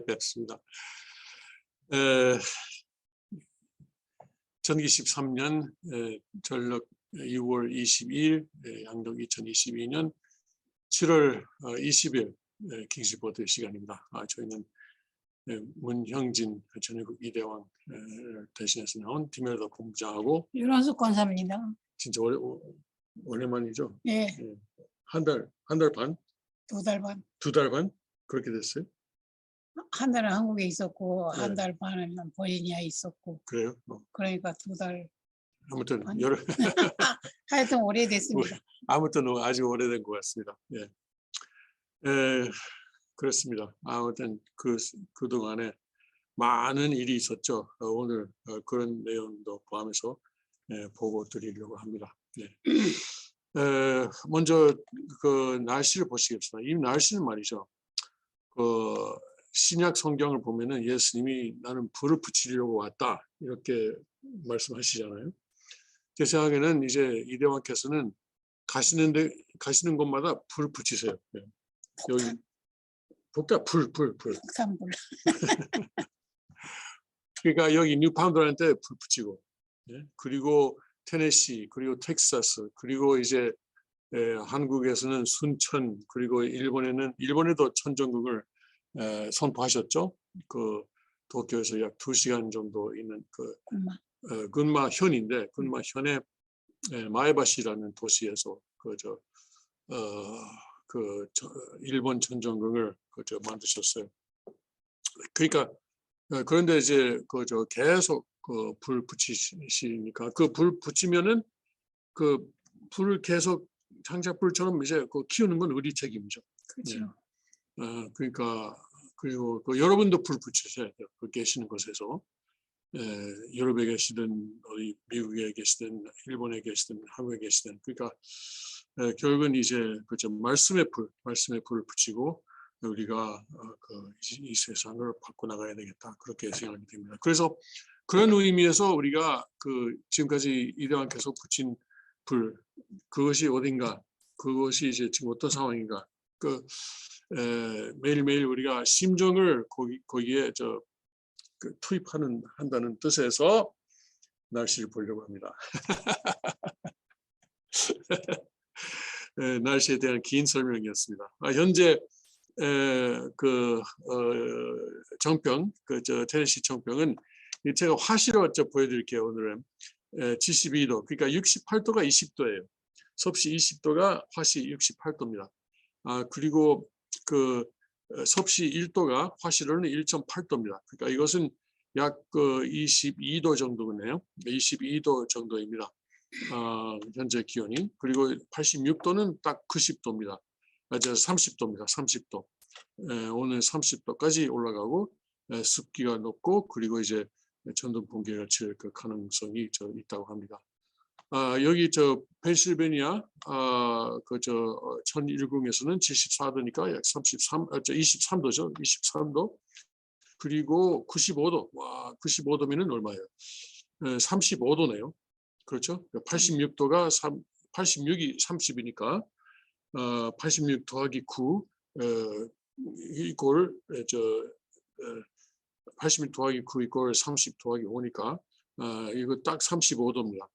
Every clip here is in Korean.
뵙습니다. 2023년 전력 6월 22일, 양력 2022년 7월 20일 킹스포드 시간입니다. 저희는 문형진 전일국 이대왕 대신해서 나온 디멜더 본부장하고 윤원숙 권사입니다. 진짜 오랜만이죠? 예. 한 달 반? 2달 반. 2달 반? 그렇게 됐어요? 한 달은 한국에 있었고 네. 한 달 반은 버지니아에 있었고. 그래요? 그러니까 2달. 아무튼 하여튼 오래됐습니다. 아무튼 아주 오래된 것 같습니다. 예. 그렇습니다. 아무튼 그동안에 많은 일이 있었죠. 오늘 그런 내용도 포함해서 보고 드리려고 합니다. 예. 먼저 그 날씨를 보시겠습니다. 이 날씨는 말이죠. 신약 성경을 보면은 예수님이 나는 불을 붙이려고 왔다 이렇게 말씀하시잖아요. 제 생각에는 이제 이대왕께서는 가시는 곳마다 불 붙이세요. 네. 여기 폭탄 불. 폭탄불. 그러니까 여기 뉴파운드랜드에 불 붙이고, 네. 그리고 테네시, 그리고 텍사스, 그리고 이제 한국에서는 순천, 그리고 일본에도 천정국을 선포하셨죠. 그 도쿄에서 약 2시간 정도 있는 군마현인데 군마현의 마에바시라는 도시에서 일본 천정국을 만드셨어요. 그러니까 그런데 이제 계속 불 붙이시니까 그 불 붙이면은 그 불을 계속 장작불처럼 이제 키우는 건 우리 책임이죠. 그렇죠. 네. 그러니까 그리고 여러분도 불 붙이셔야 돼요. 계시는 곳에서. 유럽에 계시든 어디 미국에 계시든 일본에 계시든 한국에 계시든 그러니까 결국은 이제 말씀의 불을 붙이고 우리가 이 세상을 바꿔 나가야 되겠다 그렇게 생각이 됩니다. 그래서 그런 의미에서 우리가 지금까지 이대왕께서 붙인 불 그것이 어딘가 그것이 이제 지금 어떤 상황인가 매일매일 우리가 심정을 거기에 한다는 뜻에서 날씨를 보려고 합니다. 날씨에 대한 긴 설명이었습니다. 현재 정평, 테네시 정평은 제가 화시로 보여드릴게요. 오늘은 72도, 그러니까 68도가 20도예요. 섭씨 20도가 화시 68도입니다. 그리고 섭씨 1도가 화시로는 1.8도입니다. 그러니까 이것은 약 22도 정도네요. 22도 정도입니다. 현재 기온이. 그리고 86도는 딱 90도입니다. 30도입니다. 30도. 오늘 30도까지 올라가고 습기가 높고 그리고 이제 천둥 번개가 칠 가능성이 있다고 합니다. 여기 펜실베니아 천일궁에서는 74도니까 약 23도죠. 23도. 그리고 95도. 와, 95도면은 얼마예요? 35도네요. 그렇죠? 86도가 86이 30이니까 86 더하기 9 이꼴 86 더하기 9 이꼴 30 더하기 5니까 이거 딱 35도입니다.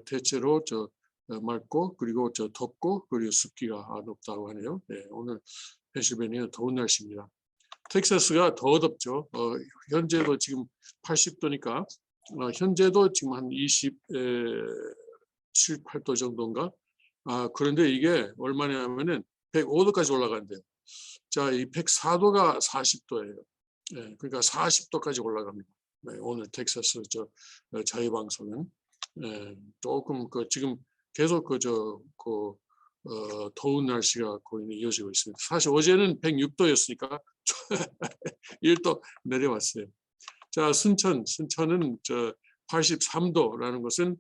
대체로 맑고 그리고 덥고 그리고 습기가 높다고 하네요. 네, 오늘 펜실베니아 더운 날씨입니다. 텍사스가 더 덥죠. 현재도 지금 80도니까 현재도 지금 한 27, 8도 정도인가. 그런데 이게 얼마냐면은 105도까지 올라간대요. 자, 이 104도가 40도예요. 네, 그러니까 40도까지 올라갑니다. 네, 오늘 텍사스 자유방송은 조금 지금 계속 더운 날씨가 거의 이어지고 있습니다. 사실 어제는 106도였으니까 1도 내려왔어요. 자, 순천은 83도라는 것은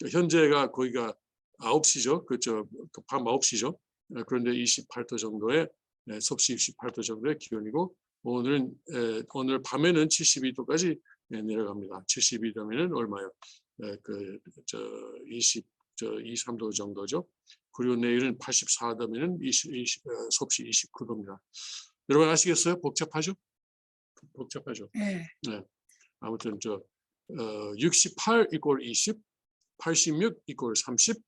현재가 거기가 9시죠. 밤 9시죠. 그런데 28도 정도의 섭씨 28도 정도의 기온이고 오늘 밤에는 72도까지 내려갑니다. 72도면은 얼마요? 23도 정도죠. 그리고 내일은 84도면은 섭씨 29도입니다. 여러분 아시겠어요? 복잡하죠? 복잡하죠. 예. 네. 아무튼 68 = 20, 86 = 30,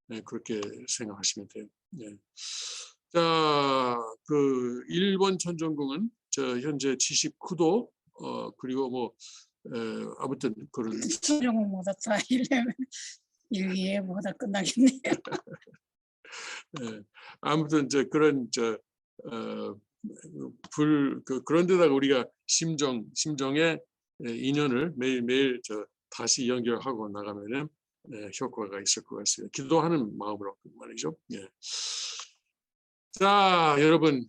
네, 그렇게 생각하시면 돼요. 네. 자, 그 일본 천정궁은 현재 79도, 그리고 뭐 아무튼 그런 천정궁보다 다 이려면 일기예보다 끝나겠네요. 예, 아무튼 그런 그런 데다가 우리가 심정의 인연을 매일매일 다시 연결하고 나가면은 효과가 있을 것 같습니다. 기도하는 마음으로 말이죠. 예. 자, 여러분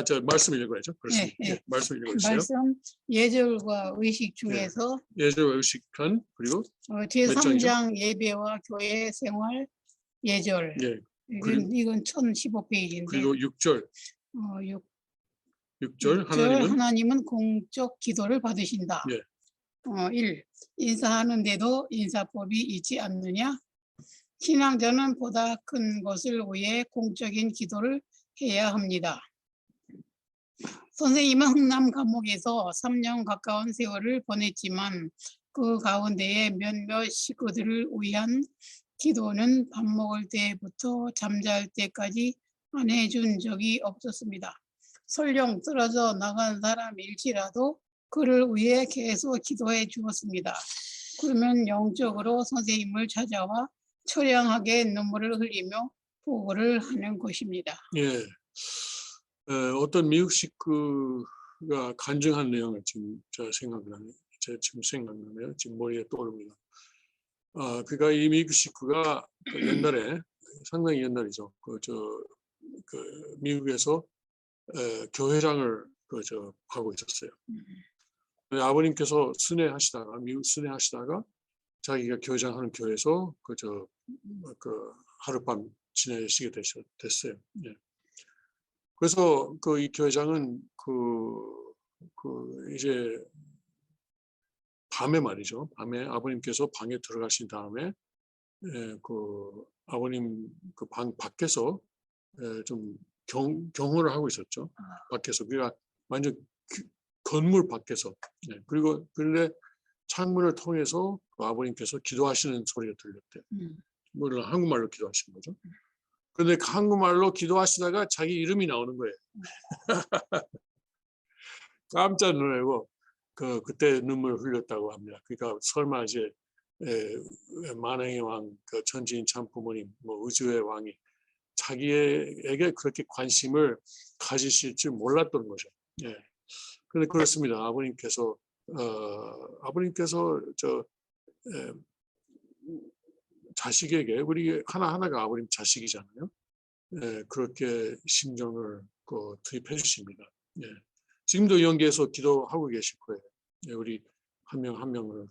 저 말씀을 읽어야죠. 그렇습니다. 예, 예. 예, 말씀 읽어주세요. 말씀 예절과 의식 중에서 예절 의식편 그리고 장이죠? 제3장 예배와 교회 생활 예절. 예, 이건 1015페이지인데 그리고 6절 6절 하나님은 공적 기도를 받으신다. 예. 1. 인사하는데도 인사법이 있지 않느냐? 신앙자는 보다 큰 것을 위해 공적인 기도를 해야 합니다. 선생님은 흥남 감옥에서 3년 가까운 세월을 보냈지만 그 가운데에 몇몇 식구들을 위한 기도는 밥 먹을 때부터 잠잘 때까지 안 해준 적이 없었습니다. 설령 떨어져 나간 사람일지라도 그를 위해 계속 기도해 주었습니다. 그러면 영적으로 선생님을 찾아와 처량하게 눈물을 흘리며 보고를 하는 것입니다. 예. 어떤 미국 식구가 간증한 내용을 지금 지금 생각나네요. 지금 머리에 떠오릅니다. 그러니까 이 미국 식구가 옛날에 상당히 옛날이죠. 미국에서 교회장을 하고 있었어요. 아버님께서 미국 순회하시다가 자기가 교회장하는 교회에서 하룻밤 지내시게 됐어요. 예. 그래서 이 교회장은 이제 밤에 말이죠. 밤에 아버님께서 방에 들어가신 다음에 아버님 방 밖에서 좀 경호를 하고 있었죠. 밖에서 그러니까 완전 건물 밖에서. 그런데 창문을 통해서 아버님께서 기도하시는 소리가 들렸대요. 물론 한국말로 기도하시는 거죠. 그런데 한국말로 기도하시다가 자기 이름이 나오는 거예요. 깜짝 놀라고 그때 눈물 흘렸다고 합니다. 그러니까 설마 이제 만왕의 왕, 천지인 참부모님, 우주의 왕이 자기에게 그렇게 관심을 가지실 줄 몰랐던 거죠. 예. 그런데 그렇습니다. 아버님께서 자식에게 우리 하나하나가 아버님 자식이잖아요. 그렇게 심정을 투입해 주십니다. 예. 지금도 연계해서 기도하고 계실 거예요. 예, 우리 한 명 한 명을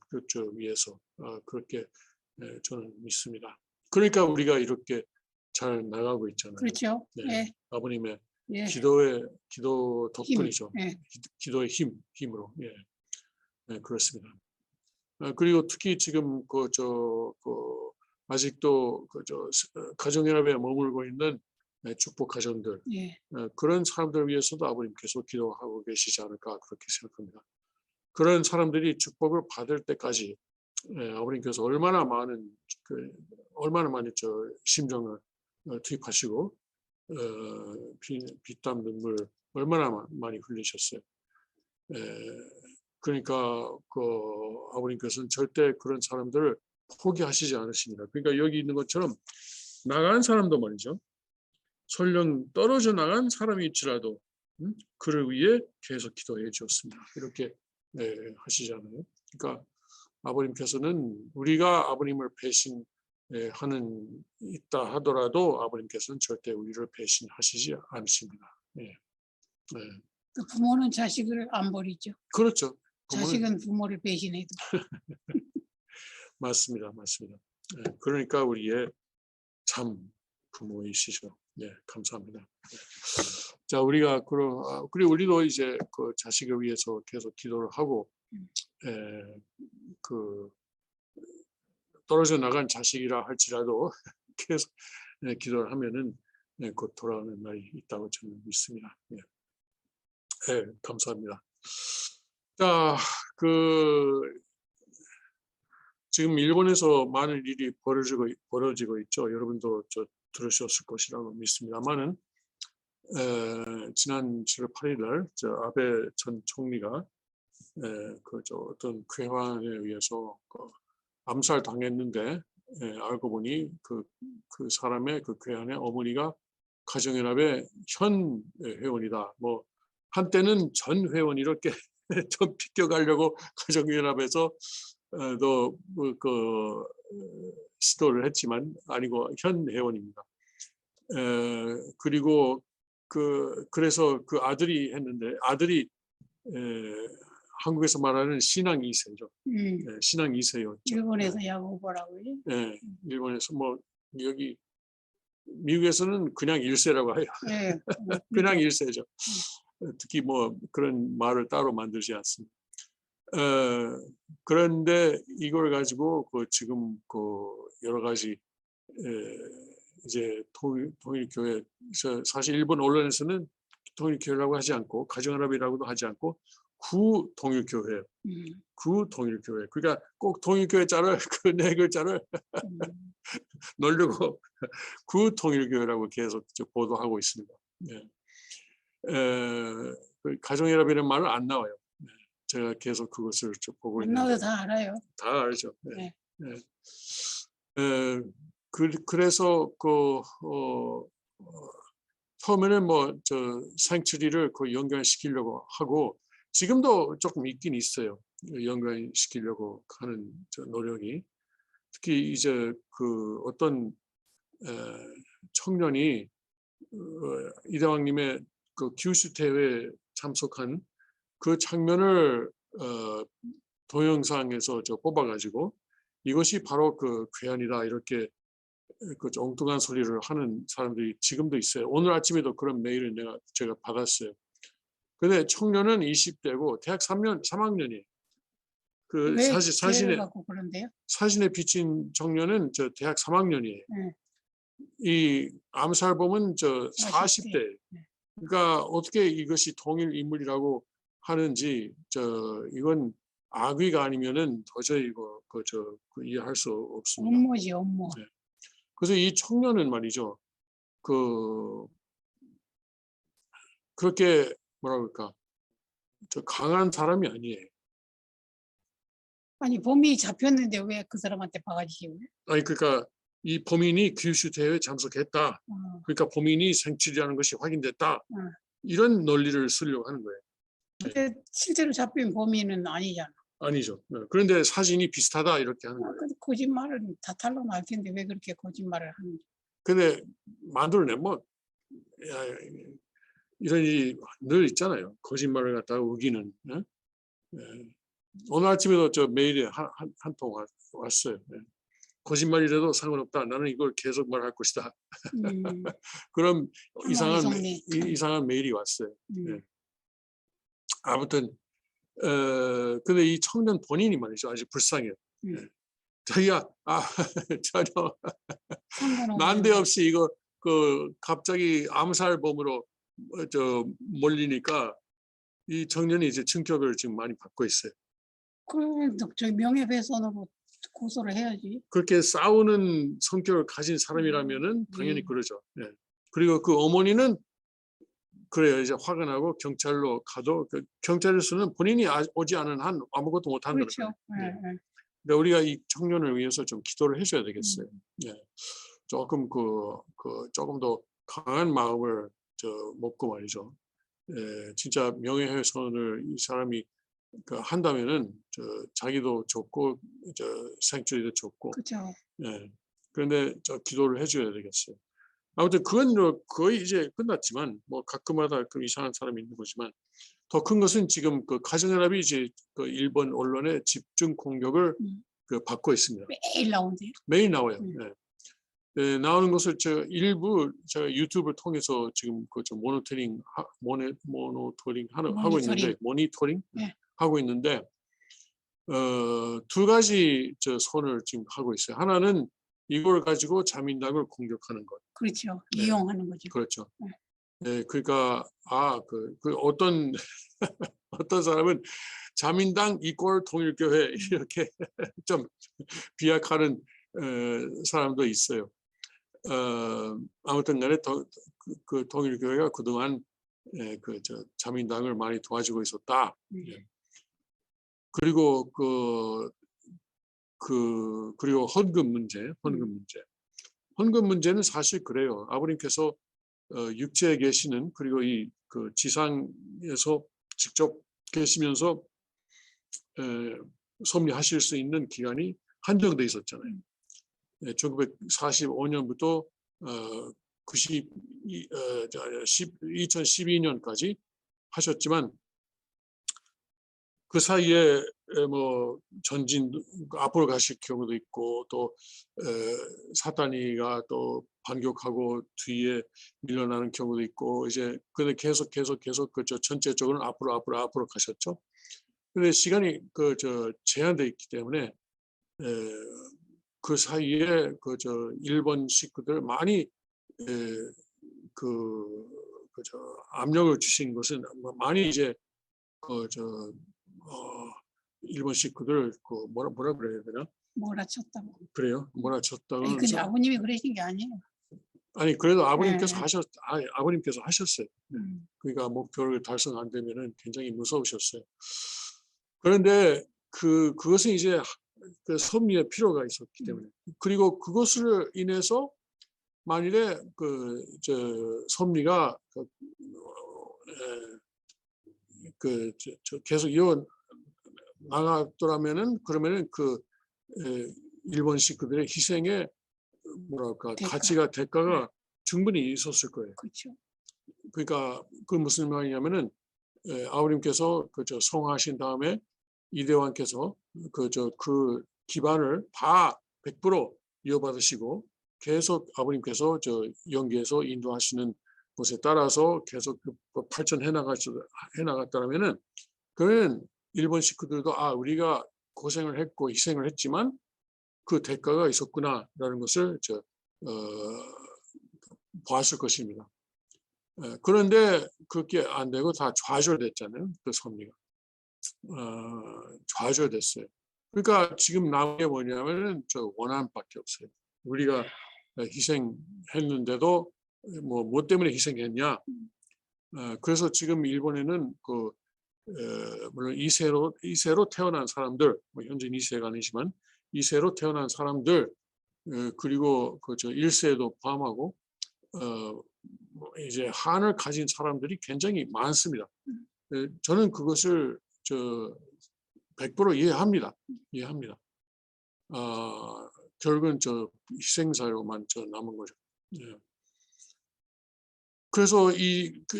위해서 그렇게 저는 믿습니다. 그러니까 우리가 이렇게 잘 나가고 있잖아요. 그렇죠. 예. 아버님의 예. 기도 덕분이죠. 예. 기도의 힘으로. 예. 네, 그렇습니다. 그리고 특히 지금 아직도 가정연합에 머물고 있는 축복 가정들, 예. 그런 사람들 위해서도 아버님께서 기도하고 계시지 않을까 그렇게 생각합니다. 그런 사람들이 축복을 받을 때까지 아버님께서 얼마나 많은 심정을 투입하시고 피땀 눈물 얼마나 많이 흘리셨어요. 그러니까 아버님께서는 절대 그런 사람들을 포기하시지 않으십니다. 그러니까 여기 있는 것처럼 나간 사람도 말이죠. 설령 떨어져 나간 사람이 있지라도 그를 위해 계속 기도해 주었습니다. 이렇게 하시잖아요. 그러니까 아버님께서는 우리가 아버님을 배신하는 있다 하더라도 아버님께서는 절대 우리를 배신하시지 않으십니다. 부모는 자식을 안 버리죠. 그렇죠. 자식은 부모를 배신해도. 맞습니다. 그러니까 우리의 참 부모이시죠. 네, 감사합니다. 자, 그리고 우리도 이제 그 자식을 위해서 계속 기도를 하고, 떨어져 나간 자식이라 할지라도 계속 기도를 하면은 곧 돌아오는 날이 있다고 저는 믿습니다. 네, 감사합니다. 자, 지금 일본에서 많은 일이 벌어지고 있죠. 여러분도 들으셨을 것이라고 믿습니다만은 지난 7월 8일 날 아베 전 총리가 어떤 괴환에 의해서 암살 당했는데 알고 보니 그 사람의 그 괴환의 어머니가 가정연합의 현 회원이다. 뭐 한때는 전 회원 이렇게 좀 비껴가려고 가정연합에서 시도를 했지만 아니고 현 회원입니다. 그리고 그래서 그 아들이 했는데 아들이 한국에서 말하는 신앙 2세죠. 신앙 2세였죠. 일본에서 야구보라고요? 네, 일본에서 뭐 여기 미국에서는 그냥 1세라고 해요. 네. 그냥 1세죠. 특히 뭐 그런 말을 따로 만들지 않습니다. 그런데 이걸 가지고 지금 여러 가지 이제 통일교회, 사실 일본 언론에서는 통일교회라고 하지 않고 가정연합이라고도 하지 않고 구통일교회예요. 구통일교회. 그러니까 꼭 통일교회 자를 그 네 글자를 넣으려고 구통일교회라고 계속 보도하고 있습니다. 가정연합이라는 말은 안 나와요. 제가 계속 그것을 보고 있는데. 나도 다 알아요. 다 알죠. 네. 그래서 처음에는 생츄리를 연결시키려고 하고 지금도 조금 있긴 있어요. 연결시키려고 하는 노력이. 특히 이제 어떤 청년이 이대왕님의 규슈 대회에 참석한 그 장면을 동영상에서 뽑아가지고 이것이 바로 괴한이다 이렇게 엉뚱한 소리를 하는 사람들이 지금도 있어요. 오늘 아침에도 그런 메일을 제가 받았어요. 근데 청년은 20대고 대학 3학년이에요. 왜 죄를 갖고 그런데요? 사진에 비친 청년은 대학 3학년이에요. 이 암살범은 40대. 그러니까 어떻게 이것이 동일 인물이라고 하는지 이건 악의가 아니면은 도저히 이해할 수 없습니다. 업무지 업무. 네. 그래서 이 청년은 말이죠. 그렇게 뭐라 그럴까 강한 사람이 아니에요. 아니 범인이 잡혔는데 왜 그 사람한테 바가지 씌워요? 아니 그러니까 이 범인이 규슈 대회에 참석했다. 그러니까 범인이 생취라는 것이 확인됐다. 이런 논리를 쓰려고 하는 거예요. 근데 실제로 잡힌 범인은 아니잖아. 아니죠. 그런데 사진이 비슷하다 이렇게 하는 거예요. 근데 거짓말은 다 탄로날 텐데 왜 그렇게 거짓말을 하는지. 근데 만들어내 이런 일이 늘 있잖아요. 거짓말을 갖다가 우기는. 오늘 아침에도 메일에 한 통 왔어요. 거짓말이라도 상관없다. 나는 이걸 계속 말할 것이다. 그럼 이상한 메일이 왔어요. 아무튼 근데 이 청년 본인이 말이죠. 아주 불쌍해요. 자기가 전혀 난데없이 이거 갑자기 암살범으로 몰리니까 이 청년이 이제 충격을 지금 많이 받고 있어요. 그럼 저 명예훼손으로 고소를 해야지. 그렇게 싸우는 성격을 가진 사람이라면은 당연히 그러죠. 그리고 그 어머니는 그래요. 이제 화가 나고 경찰로 가도 경찰에서는 본인이 오지 않은 한 아무것도 못 한다는 그렇죠. 거예요. 그러니까 우리가 이 청년을 위해서 좀 기도를 해줘야 되겠어요. 조금 조금 더 강한 마음을 먹고 말이죠. 진짜 명예훼손을 이 사람이 한다면은 자기도 좋고 생존도 좋고. 그렇죠. 그런데 기도를 해줘야 되겠어요. 아무튼 그건 거의 이제 끝났지만 뭐 가끔마다 이상한 사람이 있는 거지만 더 큰 것은 지금 가정연합이 이제 일본 언론의 집중 공격을 받고 있습니다. 매일 나온대요. 매일 나와요. 나오는 것을 일부 제가 유튜브를 통해서 지금 모니터링 하고 있는데 모니터링 하고 있는데 두 가지 선을 지금 하고 있어요. 하나는 이걸 가지고 자민당을 공격하는 것. 그렇죠. 네. 이용하는 거죠. 그렇죠. 네. 네, 그러니까 그 어떤 어떤 사람은 자민당 이꼴 통일교회 이렇게 좀 비약하는 사람도 있어요. 아무튼간에 그 통일교회가 그동안 자민당을 많이 도와주고 있었다. 예. 그리고 그리고 헌금 문제는 사실 그래요. 아버님께서 육지에 계시는 그리고 그 지상에서 직접 계시면서 섭리하실 수 있는 기간이 한정돼 있었잖아요. 1945년부터 2012년까지 하셨지만 그 사이에 뭐 전진 앞으로 가실 경우도 있고 또 사탄이가 또 반격하고 뒤에 밀려나는 경우도 있고 이제 근데 계속 전체적으로 앞으로 가셨죠. 근데 시간이 제한돼 있기 때문에 그 사이에 일본 식구들 많이 압력을 주신 것은 많이 이제 일본 식구들 뭐라 그래야 되나? 몰아쳤다고. 그래요? 몰아쳤다고 아니, 근데 하면서 아버님이 그러신 게 아니에요. 아니 그래도 네. 아버님께서 하셨어요. 음. 그러니까 목표를 달성 안 되면은 굉장히 무서우셨어요. 그런데 그것은 이제 그 섭리의 필요가 있었기 때문에 그리고 그것을 인해서 만일에 섭리가 계속 이어 나갔더라면은 그러면은 일본 식구들의 희생의 뭐랄까 대가가 충분히 있었을 거예요. 그렇죠. 그러니까 그 무슨 말이냐면은 아버님께서 성하신 다음에 이대왕께서 그 기반을 다 100% 이어받으시고 계속 아버님께서 연계해서 인도하시는 것에 따라서 계속 발전해 나갔다면은 그러면 일본 식구들도 우리가 고생을 했고 희생을 했지만 그 대가가 있었구나라는 것을 보았을 것입니다. 그런데 그게 안 되고 다 좌절됐잖아요. 그 섭리가 좌절됐어요. 그러니까 지금 남은 게 뭐냐면은 원한밖에 없어요. 우리가 희생했는데도 뭐 때문에 희생했냐? 그래서 지금 일본에는 물론 이세로 태어난 사람들, 뭐 현재 2세가 아니지만 2세로 태어난 사람들 그리고 1세도 포함하고 뭐 이제 한을 가진 사람들이 굉장히 많습니다. 저는 그것을 100% 이해합니다. 결국은 희생사로만 남은 거죠. 예. 그래서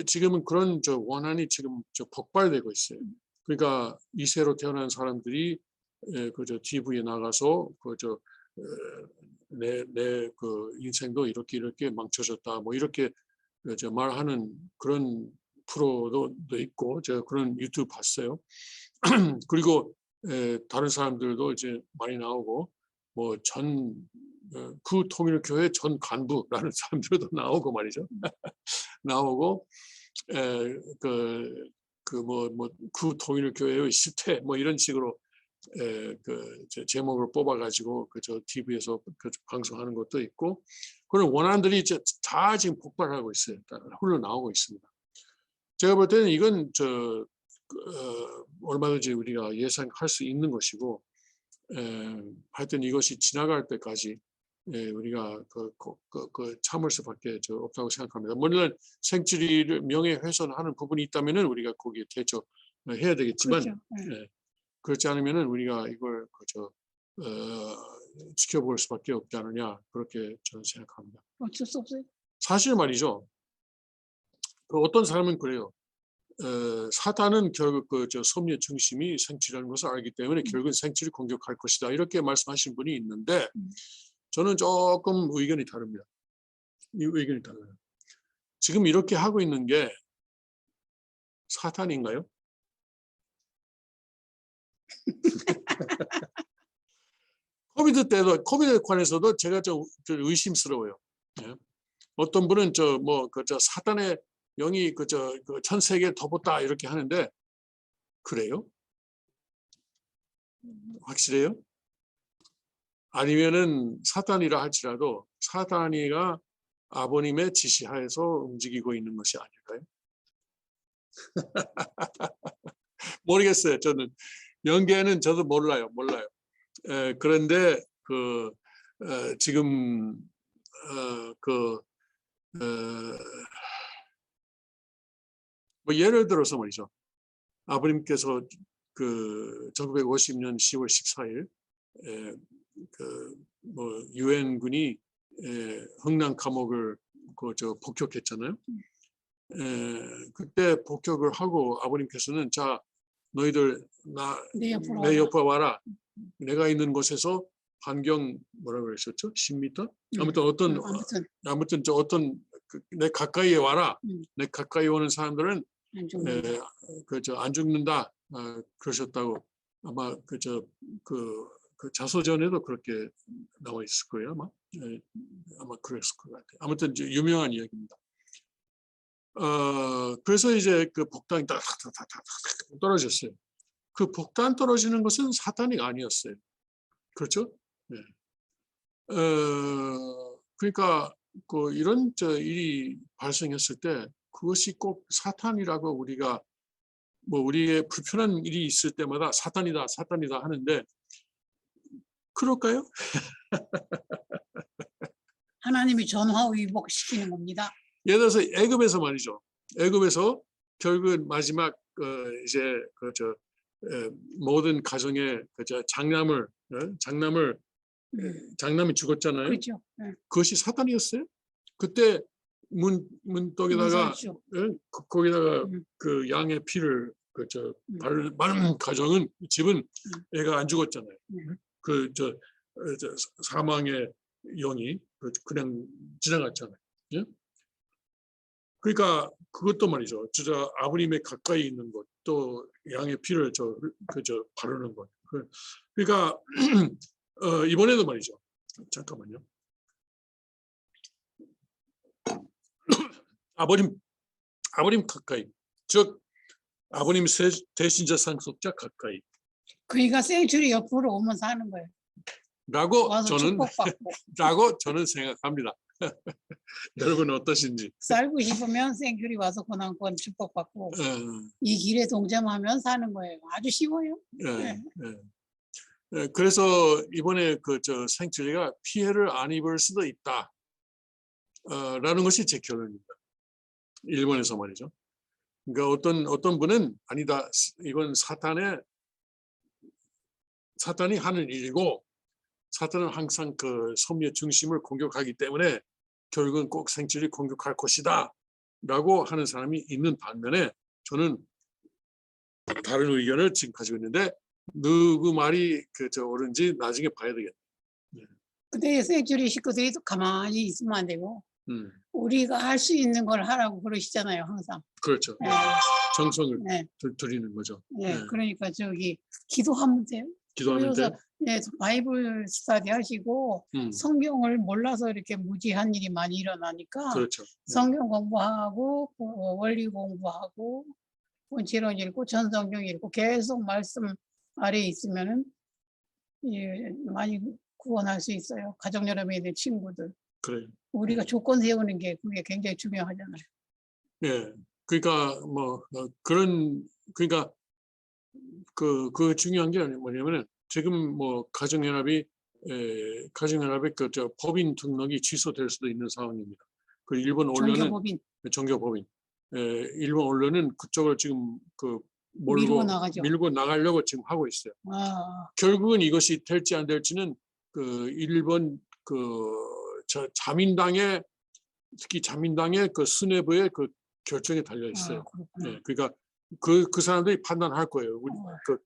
지금은 그런 원한이 지금 폭발되고 있어요. 그러니까 2세로 태어난 사람들이 TV에 나가서 내 인생도 이렇게 망쳐졌다 뭐 이렇게 말하는 그런 프로도 있고 제가 그런 유튜브 봤어요. 그리고 다른 사람들도 이제 많이 나오고 뭐 그 통일교회 전 간부라는 사람들도 나오고 말이죠. 나오고 그 통일교회의 실태 뭐 이런 식으로 제목을 뽑아가지고 TV에서 방송하는 것도 있고 그런 원한들이 이제 다 지금 폭발하고 있어요. 흘러나오고 있습니다. 제가 볼 때는 이건 얼마든지 우리가 예상할 수 있는 것이고 하여튼 이것이 지나갈 때까지 우리가 참을 수밖에 없다고 생각합니다. 물론 생쥐를 명예훼손하는 부분이 있다면은 우리가 거기에 대처해야 되겠지만 그렇죠. 그렇지 않으면은 우리가 이걸 지켜볼 수밖에 없지 않느냐 그렇게 저는 생각합니다. 어쩔 수 없어요. 사실 말이죠. 어떤 사람은 그래요. 사탄은 결국 섭리의 중심이 생쥐라는 것을 알기 때문에 결국은 생쥐를 공격할 것이다 이렇게 말씀하신 분이 있는데 저는 조금 의견이 다릅니다. 이 의견이 달라요. 지금 이렇게 하고 있는 게 사탄인가요? 코비드 때도 코비드에 관해서도 제가 좀 의심스러워요. 예. 어떤 분은 저 사단의 영이 그 전 세계에 덮었다 이렇게 하는데 그래요? 확실해요? 아니면은 사단이라 할지라도 사단이가 아버님의 지시하에서 움직이고 있는 것이 아닐까요? 모르겠어요. 저는 연계는 저도 몰라요. 그런데 지금 뭐 예를 들어서 말이죠. 아버님께서 그 1950년 10월 14일 뭐 유엔군이 흥남 감옥을 폭격했잖아요. 그때 폭격을 하고 아버님께서는 자 너희들 내 옆으로 와라. 내가 있는 곳에서 반경 뭐라고 그러셨죠? 10m? 아무튼 저 어떤 내 가까이에 와라. 내 가까이 오는 사람들은 안 죽는다. 그러셨다고 아마 그 자서전에도 그렇게 나와 있을 거예요. 아마 그랬을 것 같아요. 아무튼 유명한 이야기입니다. 그래서 이제 그 폭탄이 딱딱딱딱 떨어졌어요. 그 폭탄 떨어지는 것은 사탄이 아니었어요. 그렇죠? 네. 그러니까 이런 일이 발생했을 때 그것이 꼭 사탄이라고 우리가 뭐 우리의 불편한 일이 있을 때마다 사탄이다 하는데 그럴까요? 하나님이 전화위복시키는 겁니다. 예를 들어서 애굽에서 말이죠. 애굽에서 결국은 마지막 이제 모든 가정의 장남이 죽었잖아요. 그렇죠. 그것이 사탄이었어요. 그때 문떡에다가 거기다가 그 양의 피를 바른 가정은 집은 애가 안 죽었잖아요. 사망의 영이 그냥 지나갔잖아요. 예? 그러니까 그것도 말이죠. 아버님의 가까이 있는 것, 또 양의 피를 바르는 것. 그러니까 이번에도 말이죠. 잠깐만요. 아버님 가까이, 즉 아버님 대신자 상속자 가까이. 그러니까 생츄리 옆으로 오면 사는 거예요. 라고 저는 생각합니다. 여러분 어떠신지. 살고 싶으면 생츄리 와서 고난권 축복받고 이 길에 동참하면 사는 거예요. 아주 쉬워요. 그래서 이번에 생츄리가 피해를 안 입을 수도 있다. 라는 것이 제 결론입니다. 일본에서 말이죠. 그러니까 어떤 분은 아니다. 이건 사탄이 하는 일이고 사탄은 항상 그 섬유의 중심을 공격하기 때문에 결국은 꼭 생쥐를 공격할 것이다 라고 하는 사람이 있는 반면에 저는 다른 의견을 지금 가지고 있는데 누구 말이 옳은지 나중에 봐야 되겠다. 근데 생쥐리 식구들이 가만히 있으면 안 되고 우리가 할 수 있는 걸 하라고 그러시잖아요, 항상. 그렇죠. 정성을 드리는 거죠. 그러니까 기도하면 돼요. 기도하면 돼요. 바이블 스터디 하시고 성경을 몰라서 이렇게 무지한 일이 많이 일어나니까 그렇죠. 성경 공부하고 원리 공부하고 본질론 읽고 전성경 읽고 계속 말씀 아래에 있으면은 많이 구원할 수 있어요. 가정 여러분의 친구들. 그래요. 우리가 조건 세우는 게 그게 굉장히 중요하잖아요. 예. 그러니까 그러니까 그 중요한 게 뭐냐면은 지금 뭐 가정연합의 법인 등록이 취소될 수도 있는 상황입니다. 그 일본 언론은 정교법인. 일본 언론은 그쪽을 지금 밀고 나가려고 지금 하고 있어요. 결국은 이것이 될지 안 될지는 일본 자민당의 특히 자민당의 수뇌부의 결정에 달려 있어요. 그러니까 그 사람들이 판단할 거예요.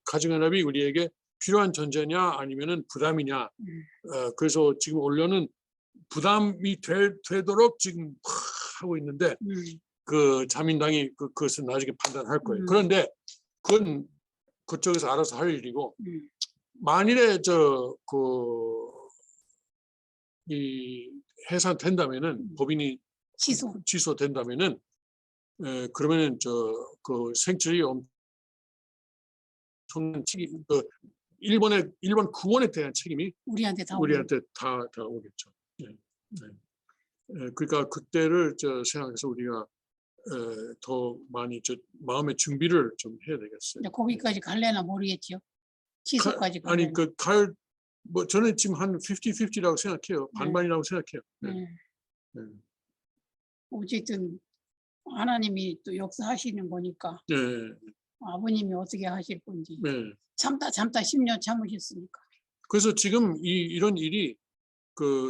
가정연합이 우리에게 필요한 존재냐 아니면은 부담이냐. 그래서 지금 언론은 부담이 되도록 지금 하고 있는데 그 자민당이 그것을 나중에 판단할 거예요. 그런데 그건 그쪽에서 알아서 할 일이고 만일에 이 해산된다면은 법인이 취소된다면은 그러면은 그 생출이 엄청난 책임, 일본 국원에 대한 책임이 우리한테 다 우리한테 다 오겠죠. 예. 그러니까 그때를 생각해서 우리가 더 많이 마음의 준비를 좀 해야 되겠어요. 근데 거기까지 갈래나 모르겠죠. 취소까지 아니 갈래나. 뭐 저는 지금 한 50-50라고 생각해요. 반반이라고 생각해요. 네. 어쨌든 하나님이 또 역사하시는 거니까 네. 아버님이 어떻게 하실 건지 네. 참다 10년 참으셨으니까. 그래서 지금 이런 일이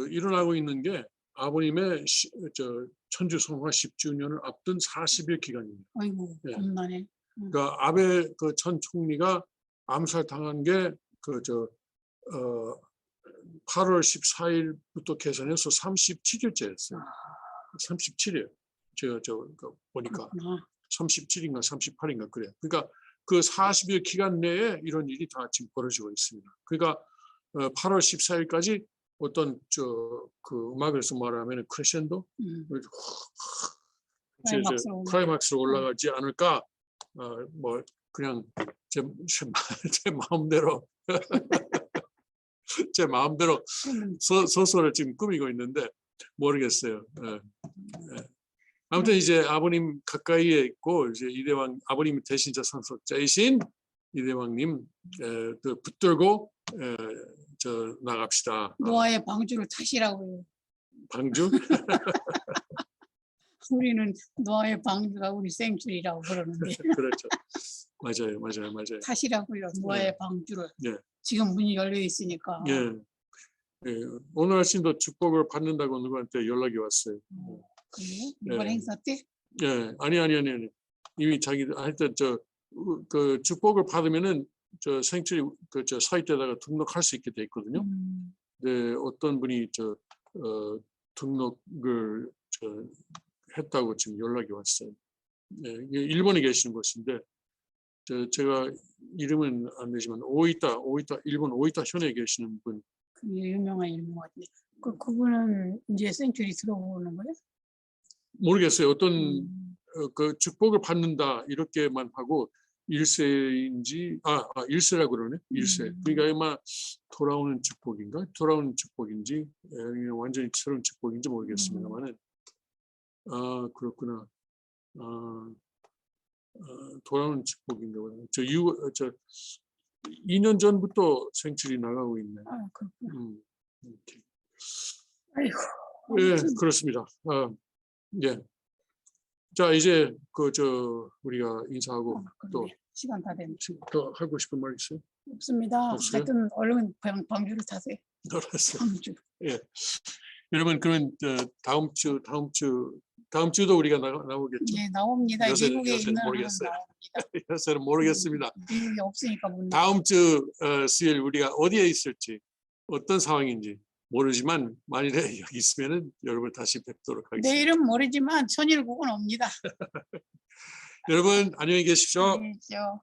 일어나고 있는 게 아버님의 천주 성화 10주년을 앞둔 40일 기간입니다. 아이고 네. 겁나네. 그러니까 아베 전 총리가 암살 당한 게 8월 14일부터 계산해서 37일째였어요. 37일. 제가 보니까 그렇구나. 37인가 38인가 그래요. 그러니까 그 40일 기간 내에 이런 일이 다 지금 벌어지고 있습니다. 그러니까 8월 14일까지 어떤 그 음악에서 말하면 크레센도 클라이막스로 올라가지 않을까. 뭐 그냥 제 마음대로 제 마음대로 소설을 지금 꾸미고 있는데 모르겠어요. 아무튼 이제 아버님 가까이에 있고 이제 이대왕 아버님 대신자 상속자이신 이대왕님 붙들고 나갑시다. 노아의 방주를 타시라고요. 방주? 우리는 노아의 방주가 우리 생출이라고 그러는데 그렇죠. 맞아요. 타시라고요. 노아의 방주를. 네. 지금 문이 열려 있으니까. 예. 오늘 아침도 축복을 받는다고 누구한테 연락이 왔어요. 그래요? 이번 네. 행사 때? 예, 아니. 이미 자기 하여튼 그 축복을 받으면은 생체 사이트에다가 등록할 수 있게 돼 있거든요. 네, 어떤 분이 등록을 했다고 지금 연락이 왔어요. 네, 이게 일본에 계시는 곳인데 제가 이름은 안 되지만 일본 오이타 현에 계시는 분. 유명한 같네. 그분은 이제 생츄리 들어오는 거예요? 모르겠어요. 어떤 그 축복을 받는다 이렇게만 하고 일세인지 일세라고 그러네. 일세. 그러니까 아마 돌아오는 축복인가? 돌아오는 축복인지 완전히 새로운 축복인지 모르겠습니다만은 그렇구나. 돌아오는 축복인가 봐요. 2년 전부터 생출이 나가고 있네. 그렇구나. 이렇게. 아이고. 예, 그렇습니다. 예. 자, 이제 우리가 인사하고 또 시간 다 됐네. 더 하고 싶은 말 있어요? 없습니다. 없어요? 하여튼 얼른 방주를 타세요. 알았어요. 방주. 예. 여러분 그러면 다음 주도 우리가 나오겠죠? 네, 나옵니다. 요새는 미국에 있는 모르겠어요. 나옵니다. 요새는 모르겠습니다. 미국에 없으니까 못 나와요. 다음 주 수요일 우리가 어디에 있을지 어떤 상황인지 모르지만 만일에 여기 있으면은 여러분 다시 뵙도록 하겠습니다. 내일은 모르지만 천일국은 옵니다. 여러분 안녕히 계십시오. 안녕히 계십시오.